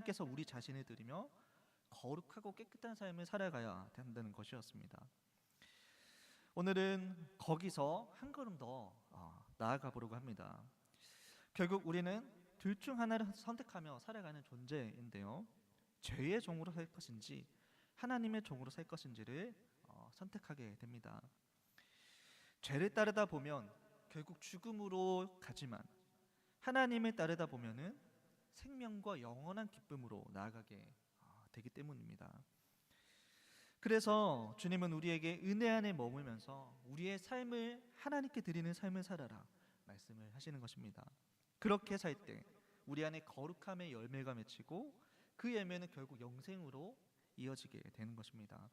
하나님께서 우리 자신을 드리며 거룩하고 깨끗한 삶을 살아가야 된다는 것이었습니다. 오늘은 거기서 한 걸음 더 나아가 보려고 합니다. 결국 우리는 둘 중 하나를 선택하며 살아가는 존재인데요, 죄의 종으로 살 것인지 하나님의 종으로 살 것인지를 선택하게 됩니다. 죄를 따르다 보면 결국 죽음으로 가지만 하나님을 따르다 보면은 생명과 영원한 기쁨으로 나아가게 되기 때문입니다. 그래서 주님은 우리에게 은혜 안에 머물면서 우리의 삶을 하나님께 드리는 삶을 살아라 말씀을 하시는 것입니다. 그렇게 살 때 우리 안에 거룩함의 열매가 맺히고 그 열매는 결국 영생으로 이어지게 되는 것입니다.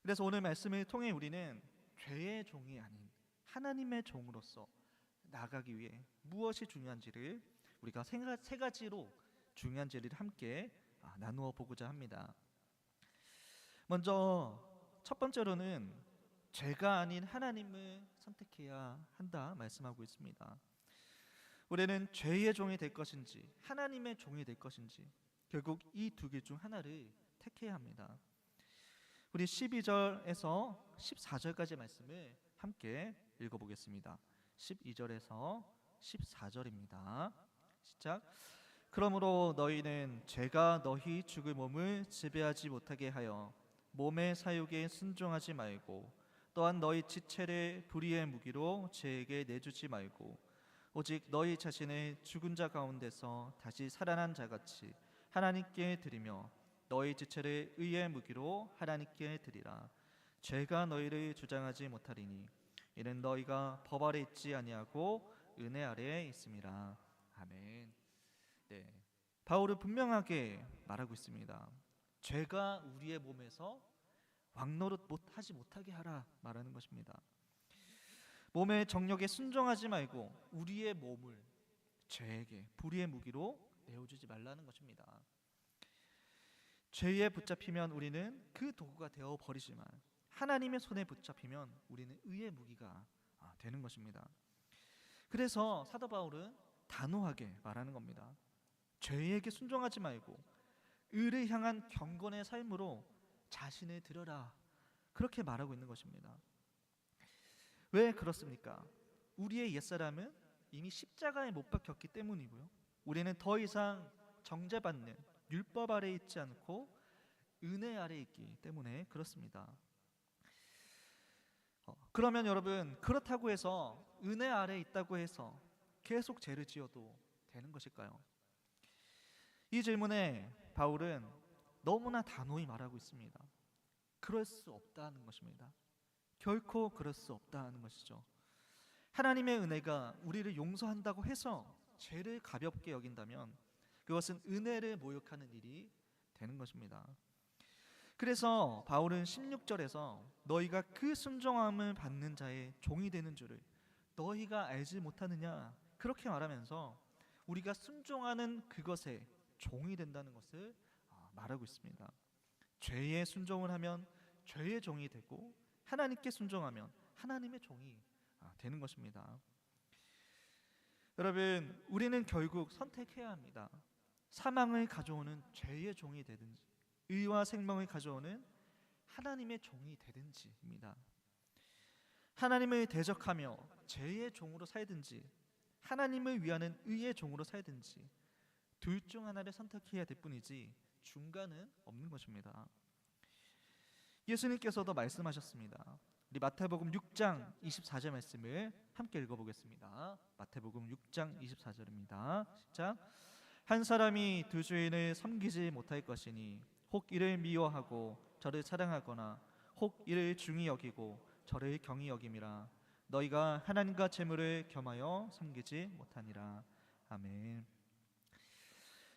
그래서 오늘 말씀을 통해 우리는 죄의 종이 아닌 하나님의 종으로서 나아가기 위해 무엇이 중요한지를 우리가 세 가지로 중요한지를 함께 나누어 보고자 합니다. 먼저 첫 번째로는 죄가 아닌 하나님을 선택해야 한다 말씀하고 있습니다. 우리는 죄의 종이 될 것인지 하나님의 종이 될 것인지 결국 이 두 개 중 하나를 택해야 합니다. 우리 12절에서 14절까지 말씀을 함께 읽어보겠습니다. 12절에서 14절입니다. 시작. 그러므로 너희는 죄가 너희 죽을 몸을 지배하지 못하게 하여 몸의 사욕에 순종하지 말고, 또한 너희 지체를 불의의 무기로 죄에게 내주지 말고, 오직 너희 자신을 죽은 자 가운데서 다시 살아난 자같이 하나님께 드리며 너희 지체를 의의 무기로 하나님께 드리라. 죄가 너희를 주장하지 못하리니 이는 너희가 법 아래 있지 아니하고 은혜 아래에 있음이라. 아멘. 네, 바울은 분명하게 말하고 있습니다. 죄가 우리의 몸에서 왕노릇 하지 못하게 하라 말하는 것입니다. 몸의 정욕에 순종하지 말고 우리의 몸을 죄에게 불의의 무기로 내어주지 말라는 것입니다. 죄에 붙잡히면 우리는 그 도구가 되어 버리지만 하나님의 손에 붙잡히면 우리는 의의 무기가 되는 것입니다. 그래서 사도 바울은 단호하게 말하는 겁니다. 죄에게 순종하지 말고 의를 향한 경건의 삶으로 자신을 드려라, 그렇게 말하고 있는 것입니다. 왜 그렇습니까? 우리의 옛사람은 이미 십자가에 못 박혔기 때문이고요, 우리는 더 이상 정죄받는 율법 아래 있지 않고 은혜 아래 있기 때문에 그렇습니다. 그러면 여러분, 그렇다고 해서 은혜 아래 있다고 해서 계속 죄를 지어도 되는 것일까요? 이 질문에 바울은 너무나 단호히 말하고 있습니다. 그럴 수 없다는 것입니다. 결코 그럴 수 없다는 것이죠. 하나님의 은혜가 우리를 용서한다고 해서 죄를 가볍게 여긴다면 그것은 은혜를 모욕하는 일이 되는 것입니다. 그래서 바울은 16절에서 너희가 그 순종함을 받는 자의 종이 되는 줄을 너희가 알지 못하느냐, 그렇게 말하면서 우리가 순종하는 그것에 종이 된다는 것을 말하고 있습니다. 죄에 순종을 하면 죄의 종이 되고 하나님께 순종하면 하나님의 종이 되는 것입니다. 여러분, 우리는 결국 선택해야 합니다. 사망을 가져오는 죄의 종이 되든지 의와 생명을 가져오는 하나님의 종이 되든지입니다. 하나님을 대적하며 죄의 종으로 살든지 하나님을 위하는 의의 종으로 살든지 둘 중 하나를 선택해야 될 뿐이지 중간은 없는 것입니다. 예수님께서도 말씀하셨습니다. 우리 마태복음 6장 24절 말씀을 함께 읽어보겠습니다. 마태복음 6장 24절입니다. 시작. 한 사람이 두 주인을 섬기지 못할 것이니 혹 이를 미워하고 저를 사랑하거나 혹 이를 중히 여기고 저를 경히 여김이라. 너희가 하나님과 재물을 겸하여 섬기지 못하니라. 아멘.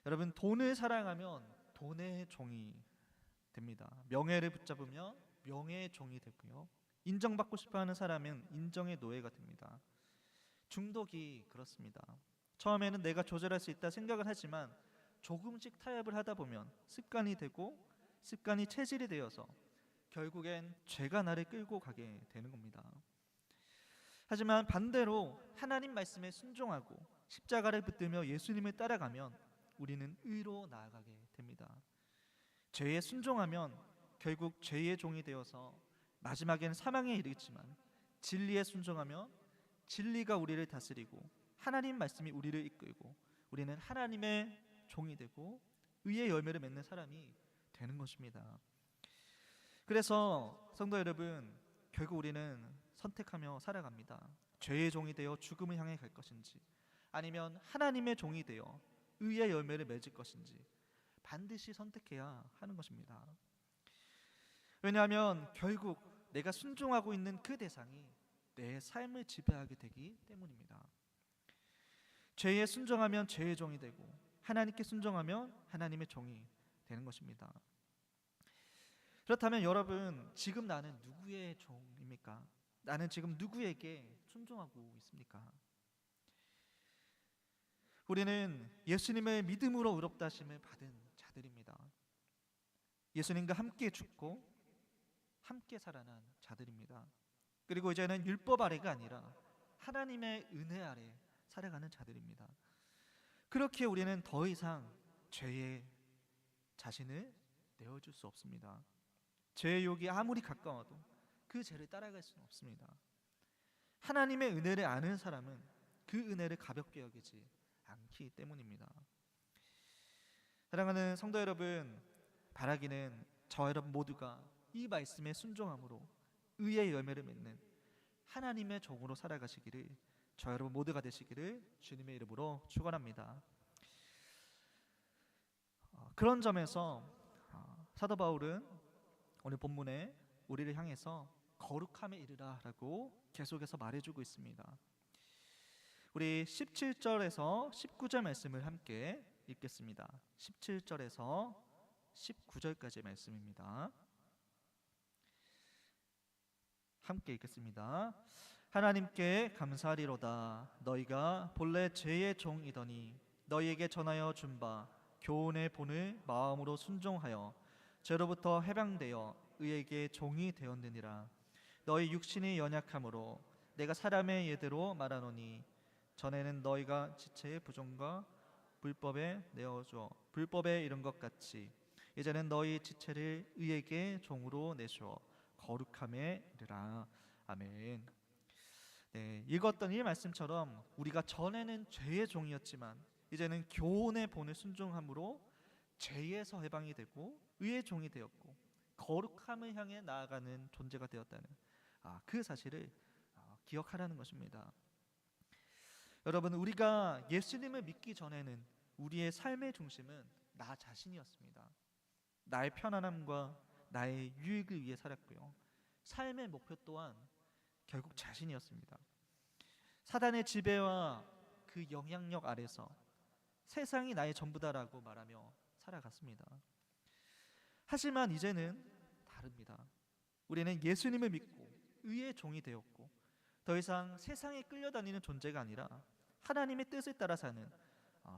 여러분, 돈을 사랑하면 돈의 종이 됩니다. 명예를 붙잡으면 명예의 종이 되고요, 인정받고 싶어하는 사람은 인정의 노예가 됩니다. 중독이 그렇습니다. 처음에는 내가 조절할 수 있다 생각을 하지만 조금씩 타협을 하다 보면 습관이 되고 습관이 체질이 되어서 결국엔 죄가 나를 끌고 가게 되는 겁니다. 하지만 반대로 하나님 말씀에 순종하고 십자가를 붙들며 예수님을 따라가면 우리는 의로 나아가게 됩니다. 죄에 순종하면 결국 죄의 종이 되어서 마지막에는 사망에 이르겠지만, 진리에 순종하면 진리가 우리를 다스리고 하나님 말씀이 우리를 이끌고 우리는 하나님의 종이 되고 의의 열매를 맺는 사람이 되는 것입니다. 그래서 성도 여러분, 결국 우리는 선택하며 살아갑니다. 죄의 종이 되어 죽음을 향해 갈 것인지, 아니면 하나님의 종이 되어 의의 열매를 맺을 것인지 반드시 선택해야 하는 것입니다. 왜냐하면 결국 내가 순종하고 있는 그 대상이 내 삶을 지배하게 되기 때문입니다. 죄에 순종하면 죄의 종이 되고 하나님께 순종하면 하나님의 종이 되는 것입니다. 그렇다면 여러분, 지금 나는 누구의 종입니까? 나는 지금 누구에게 순종하고 있습니까? 우리는 예수님을 믿음으로 의롭다 하심을 받은 자들입니다. 예수님과 함께 죽고 함께 살아난 자들입니다. 그리고 이제는 율법 아래가 아니라 하나님의 은혜 아래 살아가는 자들입니다. 그렇게 우리는 더 이상 죄에 자신을 내어줄 수 없습니다. 죄의 유혹이 아무리 가까워도 그 죄를 따라갈 수는 없습니다. 하나님의 은혜를 아는 사람은 그 은혜를 가볍게 여기지 않기 때문입니다. 사랑하는 성도 여러분, 바라기는 저 여러분 모두가 이 말씀에 순종함으로 의의 열매를 맺는 하나님의 종으로 살아가시기를, 저 여러분 모두가 되시기를 주님의 이름으로 축원합니다. 그런 점에서 사도 바울은 오늘 본문에 우리를 향해서 거룩함에 이르라라고 계속해서 말해주고 있습니다. 우리 17절에서 19절 말씀을 함께 읽겠습니다. 17절에서 19절까지의 말씀입니다. 함께 읽겠습니다. 하나님께 감사하리로다. 너희가 본래 죄의 종이더니 너희에게 전하여 준 바 교훈의 본을 마음으로 순종하여 죄로부터 해방되어 의에게 종이 되었느니라. 너희 육신이 연약함으로 내가 사람의 예대로 말하노니, 전에는 너희가 지체의 부정과 불법에 내어줘 불법에 이른 것 같이 이제는 너희 지체를 의에게 종으로 내주어 거룩함에 이르라. 아멘. 네, 읽었던 이 말씀처럼 우리가 전에는 죄의 종이었지만 이제는 교훈의 본을 순종함으로 죄에서 해방이 되고 의의 종이 되었고 거룩함을 향해 나아가는 존재가 되었다는 그 사실을 기억하라는 것입니다. 여러분, 우리가 예수님을 믿기 전에는 우리의 삶의 중심은 나 자신이었습니다. 나의 편안함과 나의 유익을 위해 살았고요, 삶의 목표 또한 결국 자신이었습니다. 사단의 지배와 그 영향력 아래서 세상이 나의 전부다라고 말하며 살아갔습니다. 하지만 이제는 다릅니다. 우리는 예수님을 믿고 의의 종이 되었고 더 이상 세상에 끌려다니는 존재가 아니라 하나님의 뜻을 따라 사는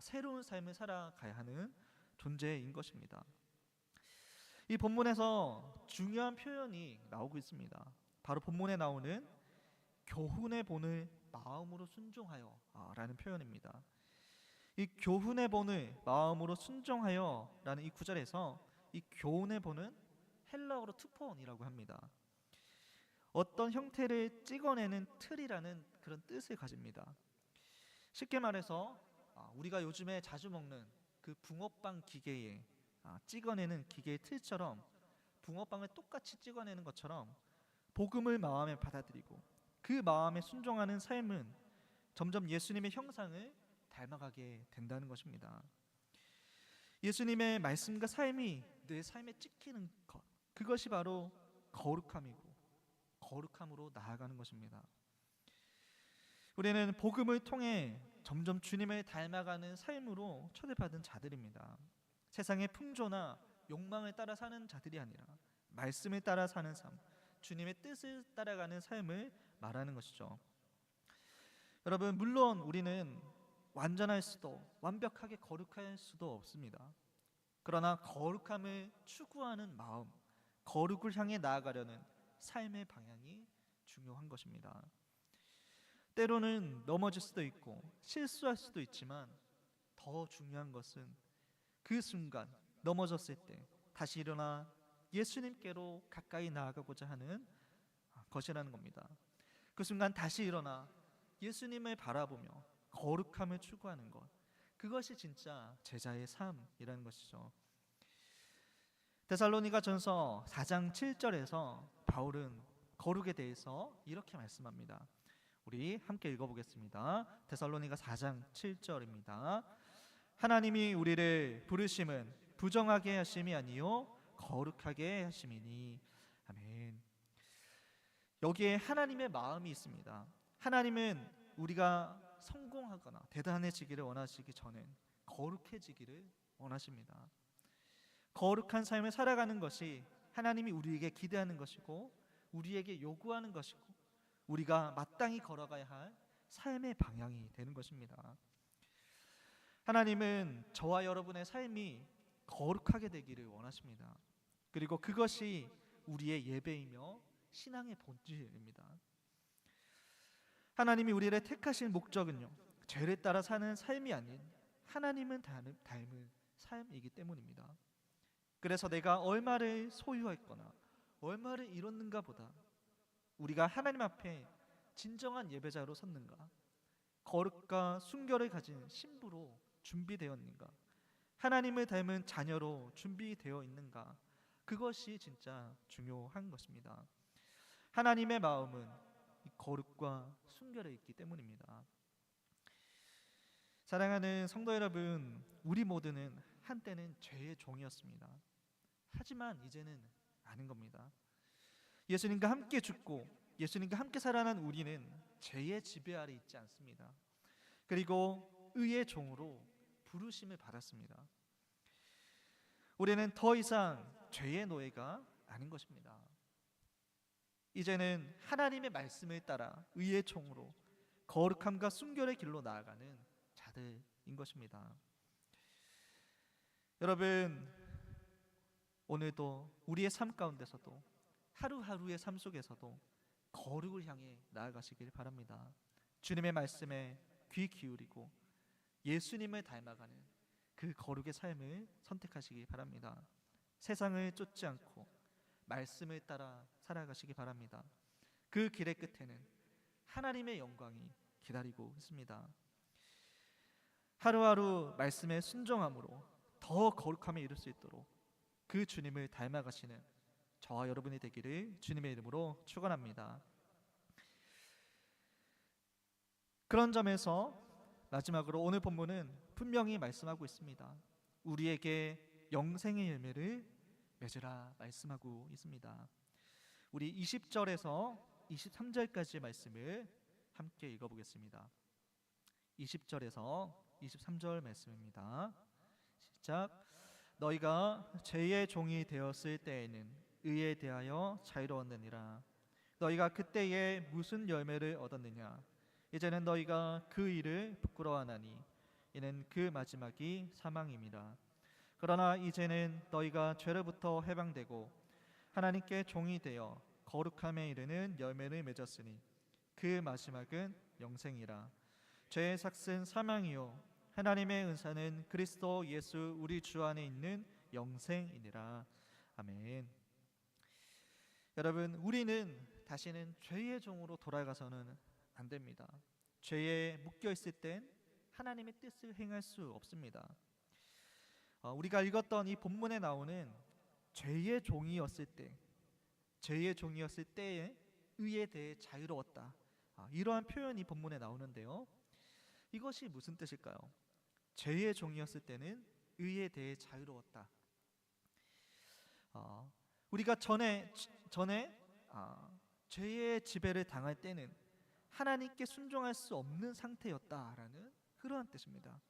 새로운 삶을 살아가야 하는 존재인 것입니다. 이 본문에서 중요한 표현이 나오고 있습니다. 바로 본문에 나오는 교훈의 본을 마음으로 순종하여 라는 표현입니다. 이 교훈의 본을 마음으로 순종하여 라는 이 구절에서 이 교훈의 본은 헬라어로 투폰이라고 합니다. 어떤 형태를 찍어내는 틀이라는 그런 뜻을 가집니다. 쉽게 말해서 우리가 요즘에 자주 먹는 그 붕어빵 기계에 찍어내는 기계의 틀처럼 붕어빵을 똑같이 찍어내는 것처럼 복음을 마음에 받아들이고 그 마음에 순종하는 삶은 점점 예수님의 형상을 닮아가게 된다는 것입니다. 예수님의 말씀과 삶이 내 삶에 찍히는 것, 그것이 바로 거룩함이고 거룩함으로 나아가는 것입니다. 우리는 복음을 통해 점점 주님을 닮아가는 삶으로 초대받은 자들입니다. 세상의 풍조나 욕망을 따라 사는 자들이 아니라 말씀을 따라 사는 삶, 주님의 뜻을 따라가는 삶을 말하는 것이죠. 여러분, 물론 우리는 완전할 수도 완벽하게 거룩할 수도 없습니다. 그러나 거룩함을 추구하는 마음, 거룩을 향해 나아가려는 삶의 방향이 중요한 것입니다. 때로는 넘어질 수도 있고 실수할 수도 있지만 더 중요한 것은 그 순간 넘어졌을 때 다시 일어나 예수님께로 가까이 나아가고자 하는 것이라는 겁니다. 그 순간 다시 일어나 예수님을 바라보며 거룩함을 추구하는 것, 그것이 진짜 제자의 삶이라는 것이죠. 데살로니가전서 4장 7절에서 바울은 거룩에 대해서 이렇게 말씀합니다. 우리 함께 읽어보겠습니다. 데살로니가 4장 7절입니다. 하나님이 우리를 부르심은 부정하게 하심이 아니요 거룩하게 하심이니. 아멘. 여기에 하나님의 마음이 있습니다. 하나님은 우리가 성공하거나 대단해지기를 원하시기 전에 거룩해지기를 원하십니다. 거룩한 삶을 살아가는 것이 하나님이 우리에게 기대하는 것이고 우리에게 요구하는 것이고 우리가 마땅히 걸어가야 할 삶의 방향이 되는 것입니다. 하나님은 저와 여러분의 삶이 거룩하게 되기를 원하십니다. 그리고 그것이 우리의 예배이며 신앙의 본질입니다. 하나님이 우리를 택하신 목적은요, 죄를 따라 사는 삶이 아닌 하나님은 닮은 삶이기 때문입니다. 그래서 내가 얼마를 소유했거나 얼마를 이뤘는가 보다 우리가 하나님 앞에 진정한 예배자로 섰는가, 거룩과 순결을 가진 신부로 준비되었는가, 하나님을 닮은 자녀로 준비되어 있는가, 그것이 진짜 중요한 것입니다. 하나님의 마음은 거룩과 순결에 있기 때문입니다. 사랑하는 성도 여러분, 우리 모두는 한때는 죄의 종이었습니다. 하지만 이제는 아닌 겁니다. 예수님과 함께 죽고 예수님과 함께 살아난 우리는 죄의 지배 아래 있지 않습니다. 그리고 의의 종으로 부르심을 받았습니다. 우리는 더 이상 죄의 노예가 아닌 것입니다. 이제는 하나님의 말씀을 따라 의의 종으로 거룩함과 순결의 길로 나아가는 자들인 것입니다. 여러분, 오늘도 우리의 삶 가운데서도 하루하루의 삶 속에서도 거룩을 향해 나아가시길 바랍니다. 주님의 말씀에 귀 기울이고 예수님을 닮아가는 그 거룩의 삶을 선택하시기 바랍니다. 세상을 쫓지 않고 말씀을 따라 살아가시기 바랍니다. 그 길의 끝에는 하나님의 영광이 기다리고 있습니다. 하루하루 말씀에 순종함으로 더 거룩함에 이룰 수 있도록 그 주님을 닮아가시는 저와 여러분이 되기를 주님의 이름으로 축원합니다. 그런 점에서 마지막으로 오늘 본문은 분명히 말씀하고 있습니다. 우리에게 영생의 열매를 맺으라 말씀하고 있습니다. 우리 20절에서 23절까지의 말씀을 함께 읽어보겠습니다. 20절에서 23절 말씀입니다. 시작. 너희가 죄의 종이 되었을 때에는 의에 대하여 자유로웠느니라. 너희가 그때에 무슨 열매를 얻었느냐. 이제는 너희가 그 일을 부끄러워하나니 이는 그 마지막이 사망임이라. 그러나 이제는 너희가 죄로부터 해방되고 하나님께 종이 되어 거룩함에 이르는 열매를 맺었으니 그 마지막은 영생이라. 죄의 삭은 사망이요 하나님의 은사는 그리스도 예수 우리 주 안에 있는 영생이니라. 아멘. 여러분, 우리는 다시는 죄의 종으로 돌아가서는 안 됩니다. 죄에 묶여 있을 땐 하나님의 뜻을 행할 수 없습니다. 우리가 읽었던 이 본문에 나오는 죄의 종이었을 때에 의에 대해 자유로웠다, 이러한 표현이 본문에 나오는데요. 이것이 무슨 뜻일까요? 죄의 종이었을 때는 의에 대해 자유로웠다. 우리가 전에 죄의 지배를 당할 때는 하나님께 순종할 수 없는 상태였다라는 그러한 뜻입니다.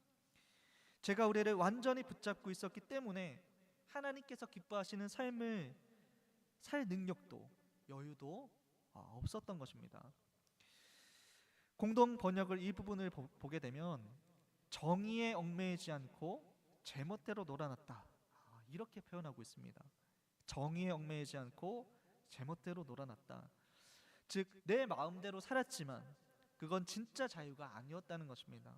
죄가 우리를 완전히 붙잡고 있었기 때문에 하나님께서 기뻐하시는 삶을 살 능력도 여유도 없었던 것입니다. 공동 번역을 이 부분을 보게 되면 정의에 얽매이지 않고 제멋대로 놀아났다, 이렇게 표현하고 있습니다. 정의에 얽매이지 않고 제멋대로 놀아났다. 즉, 내 마음대로 살았지만 그건 진짜 자유가 아니었다는 것입니다.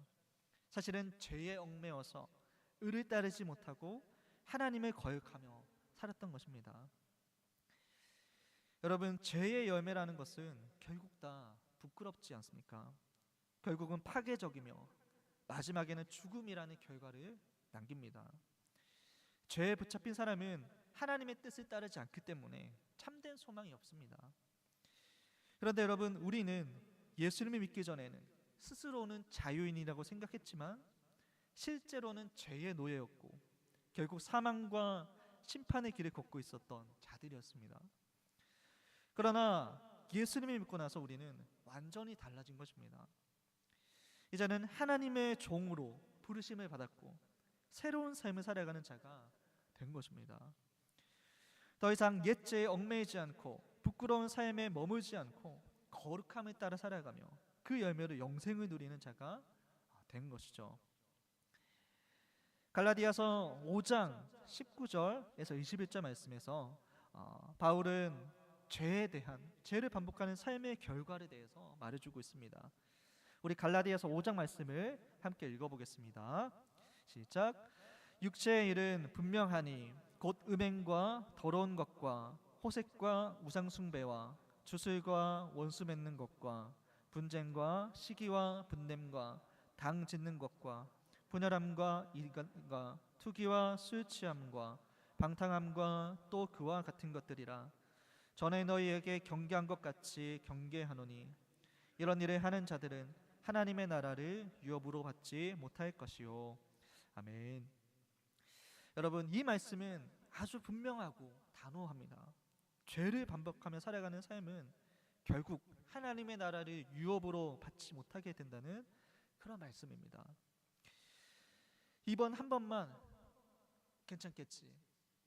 사실은 죄에 얽매여서 의를 따르지 못하고 하나님을 거역하며 살았던 것입니다. 여러분, 죄의 열매라는 것은 결국 다 부끄럽지 않습니까? 결국은 파괴적이며 마지막에는 죽음이라는 결과를 남깁니다. 죄에 붙잡힌 사람은 하나님의 뜻을 따르지 않기 때문에 참된 소망이 없습니다. 그런데 여러분, 우리는 예수님을 믿기 전에는 스스로는 자유인이라고 생각했지만 실제로는 죄의 노예였고 결국 사망과 심판의 길을 걷고 있었던 자들이었습니다. 그러나 예수님을 믿고 나서 우리는 완전히 달라진 것입니다. 이제는 하나님의 종으로 부르심을 받았고 새로운 삶을 살아가는 자가 된 것입니다. 더 이상 옛죄에 얽매이지 않고 부끄러운 삶에 머물지 않고 거룩함을 따라 살아가며 그 열매로 영생을 누리는 자가 된 것이죠. 갈라디아서 5장 19절에서 21절 말씀에서 바울은 죄를 반복하는 삶의 결과에 대해서 말해주고 있습니다. 우리 갈라디아서 5장 말씀을 함께 읽어보겠습니다. 시작. 육체의 일은 분명하니 곧 음행과 더러운 것과 호색과 우상숭배와 주술과 원수 맺는 것과 분쟁과 시기와 분냄과 당 짓는 것과 분열함과 이간과 투기와 술 취함과 방탕함과 또 그와 같은 것들이라. 전에 너희에게 경계한 것 같이 경계하노니 이런 일을 하는 자들은 하나님의 나라를 유업으로 받지 못할 것이요. 아멘. 여러분, 이 말씀은 아주 분명하고 단호합니다. 죄를 반복하며 살아가는 삶은 결국 하나님의 나라를 유업으로 받지 못하게 된다는 그런 말씀입니다. 이번 한 번만 괜찮겠지,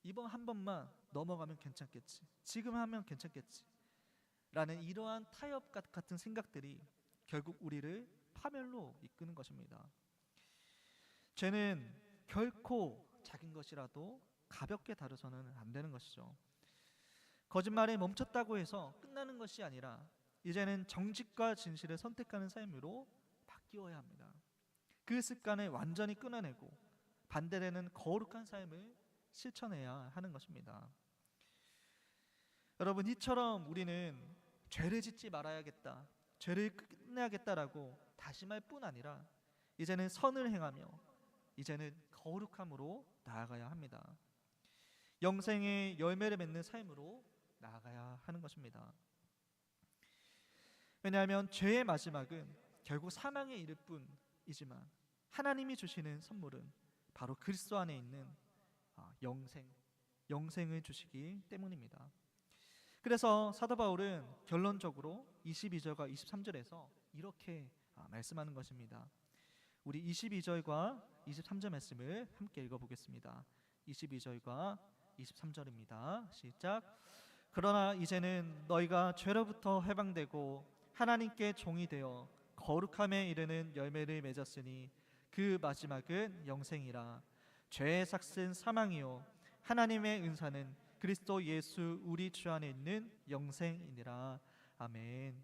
이번 한 번만 넘어가면 괜찮겠지, 지금 하면 괜찮겠지 라는 이러한 타협 같은 생각들이 결국 우리를 파멸로 이끄는 것입니다. 죄는 결코 작은 것이라도 가볍게 다뤄서는 안 되는 것이죠. 거짓말에 멈췄다고 해서 끝나는 것이 아니라 이제는 정직과 진실을 선택하는 삶으로 바뀌어야 합니다. 그 습관을 완전히 끊어내고 반대되는 거룩한 삶을 실천해야 하는 것입니다. 여러분, 이처럼 우리는 죄를 짓지 말아야겠다, 죄를 끝내야겠다라고 다짐할 뿐 아니라 이제는 선을 행하며 이제는 거룩함으로 나아가야 합니다. 영생의 열매를 맺는 삶으로 나아가야 하는 것입니다. 왜냐하면 죄의 마지막은 결국 사망에 이를 뿐이지만 하나님이 주시는 선물은 바로 그리스도 안에 있는 영생을 주시기 때문입니다. 그래서 사도 바울은 결론적으로 22절과 23절에서 이렇게 말씀하는 것입니다. 우리 22절과 23절 말씀을 함께 읽어보겠습니다. 22절과 23절입니다. 시작. 그러나 이제는 너희가 죄로부터 해방되고 하나님께 종이 되어 거룩함에 이르는 열매를 맺었으니 그 마지막은 영생이라. 죄의 삭은 사망이요 하나님의 은사는 그리스도 예수 우리 주 안에 있는 영생이니라. 아멘.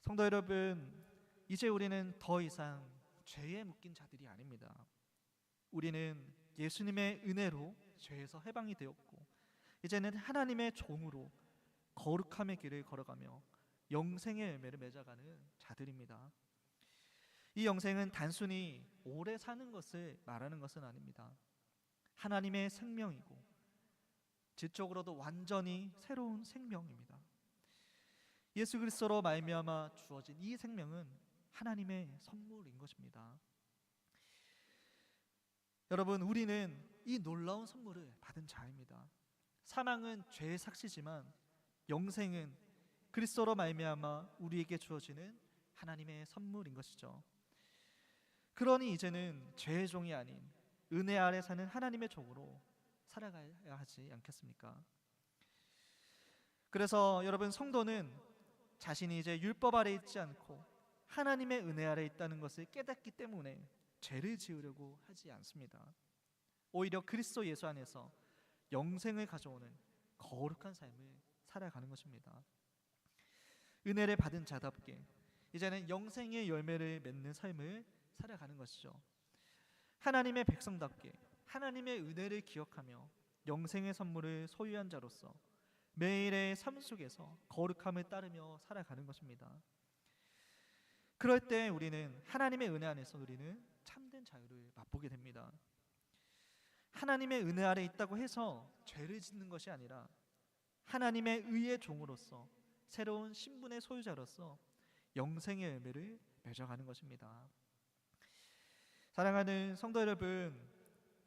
성도 여러분, 이제 우리는 더 이상 죄에 묶인 자들이 아닙니다. 우리는 예수님의 은혜로 죄에서 해방이 되었고 이제는 하나님의 종으로 거룩함의 길을 걸어가며 영생의 열매를 맺어가는 자들입니다. 이 영생은 단순히 오래 사는 것을 말하는 것은 아닙니다. 하나님의 생명이고 질적으로도 완전히 새로운 생명입니다. 예수 그리스도로 말미암아 주어진 이 생명은 하나님의 선물인 것입니다. 여러분, 우리는 이 놀라운 선물을 받은 자입니다. 사망은 죄의 삭시지만 영생은 그리스도로 말미암아 우리에게 주어지는 하나님의 선물인 것이죠. 그러니 이제는 죄의 종이 아닌 은혜 아래 사는 하나님의 종으로 살아가야 하지 않겠습니까? 그래서 여러분, 성도는 자신이 이제 율법 아래 있지 않고 하나님의 은혜 아래 있다는 것을 깨닫기 때문에 죄를 지으려고 하지 않습니다. 오히려 그리스도 예수 안에서 영생을 가져오는 거룩한 삶을 살아가는 것입니다. 은혜를 받은 자답게 이제는 영생의 열매를 맺는 삶을 살아가는 것이죠. 하나님의 백성답게 하나님의 은혜를 기억하며 영생의 선물을 소유한 자로서 매일의 삶 속에서 거룩함을 따르며 살아가는 것입니다. 그럴 때 우리는 하나님의 은혜 안에서 누리는 참된 자유를 맛보게 됩니다. 하나님의 은혜 아래 있다고 해서 죄를 짓는 것이 아니라 하나님의 의의 종으로서 새로운 신분의 소유자로서 영생의 열매를 맺어가는 것입니다. 사랑하는 성도 여러분,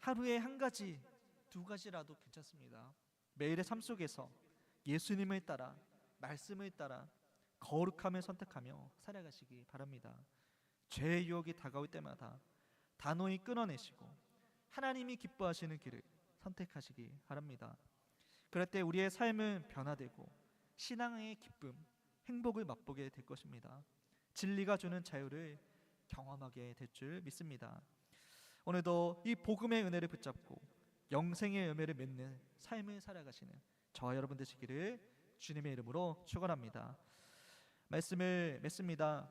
하루에 한 가지, 두 가지라도 괜찮습니다. 매일의 삶 속에서 예수님을 따라, 말씀을 따라 거룩함을 선택하며 살아가시기 바랍니다. 죄의 유혹이 다가올 때마다 단호히 끊어내시고 하나님이 기뻐하시는 길을 선택하시기 바랍니다. 그럴 때 우리의 삶은 변화되고 신앙의 기쁨, 행복을 맛보게 될 것입니다. 진리가 주는 자유를 경험하게 될 줄 믿습니다. 오늘도 이 복음의 은혜를 붙잡고 영생의 열매를 맺는 삶을 살아가시는 저와 여러분 되시기를 주님의 이름으로 축원합니다. 말씀을 맺습니다.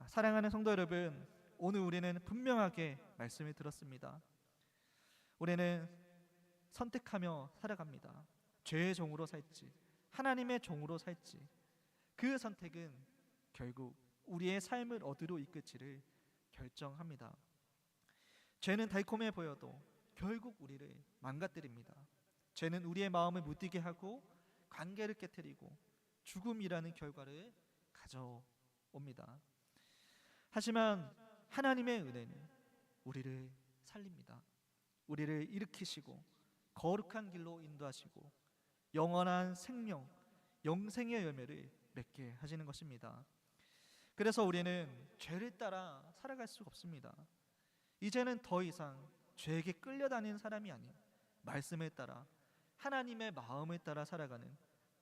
사랑하는 성도 여러분, 오늘 우리는 분명하게 말씀을 들었습니다. 우리는 선택하며 살아갑니다. 죄의 종으로 살지 하나님의 종으로 살지, 그 선택은 결국 우리의 삶을 어디로 이끌지를 결정합니다. 죄는 달콤해 보여도 결국 우리를 망가뜨립니다. 죄는 우리의 마음을 무디게 하고 관계를 깨트리고 죽음이라는 결과를 가져옵니다. 하지만 하나님의 은혜는 우리를 살립니다. 우리를 일으키시고 거룩한 길로 인도하시고 영원한 생명, 영생의 열매를 맺게 하시는 것입니다. 그래서 우리는 죄를 따라 살아갈 수가 없습니다. 이제는 더 이상 죄에게 끌려다니는 사람이 아닌 말씀을 따라 하나님의 마음을 따라 살아가는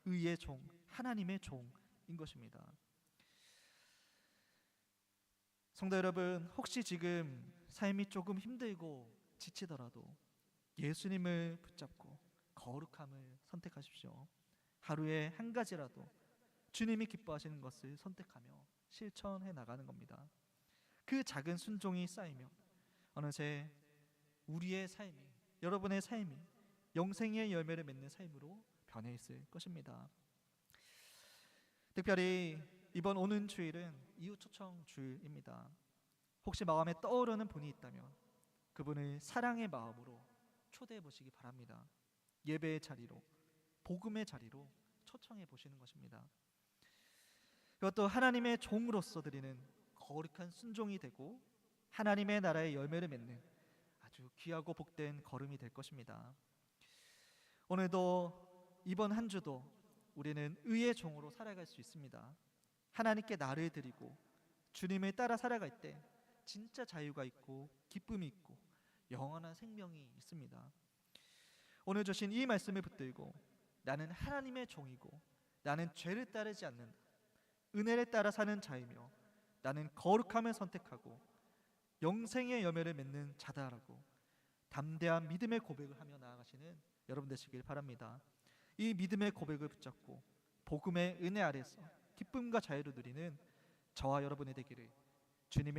의의 종, 하나님의 종인 것입니다. 성도 여러분, 혹시 지금 삶이 조금 힘들고 지치더라도 예수님을 붙잡고 거룩함을 선택하십시오. 하루에 한 가지라도 주님이 기뻐하시는 것을 선택하며 실천해 나가는 겁니다. 그 작은 순종이 쌓이며 어느새 우리의 삶이, 여러분의 삶이 영생의 열매를 맺는 삶으로 변해 있을 것입니다. 특별히 이번 오는 주일은 이웃 초청 주일입니다. 혹시 마음에 떠오르는 분이 있다면 그분을 사랑의 마음으로 초대해 보시기 바랍니다. 예배의 자리로, 복음의 자리로 초청해 보시는 것입니다. 그것도 하나님의 종으로서 드리는 거룩한 순종이 되고 하나님의 나라의 열매를 맺는 아주 귀하고 복된 걸음이 될 것입니다. 오늘도 이번 한 주도 우리는 의의 종으로 살아갈 수 있습니다. 하나님께 나를 드리고 주님을 따라 살아갈 때 진짜 자유가 있고 기쁨이 있고 영원한 생명이 있습니다. 오늘 주신 이 말씀을 붙들고 나는 하나님의 종이고 나는 죄를 따르지 않는다, 은혜를 따라 사는 자이며 나는 거룩함을 선택하고 영생의 열매를 맺는 자다라고 담대한 믿음의 고백을 하며 나아가시는 여러분 되시길 바랍니다. 이 믿음의 고백을 붙잡고 복음의 은혜 아래서 기쁨과 자유를 누리는 저와 여러분이 되기를 주님의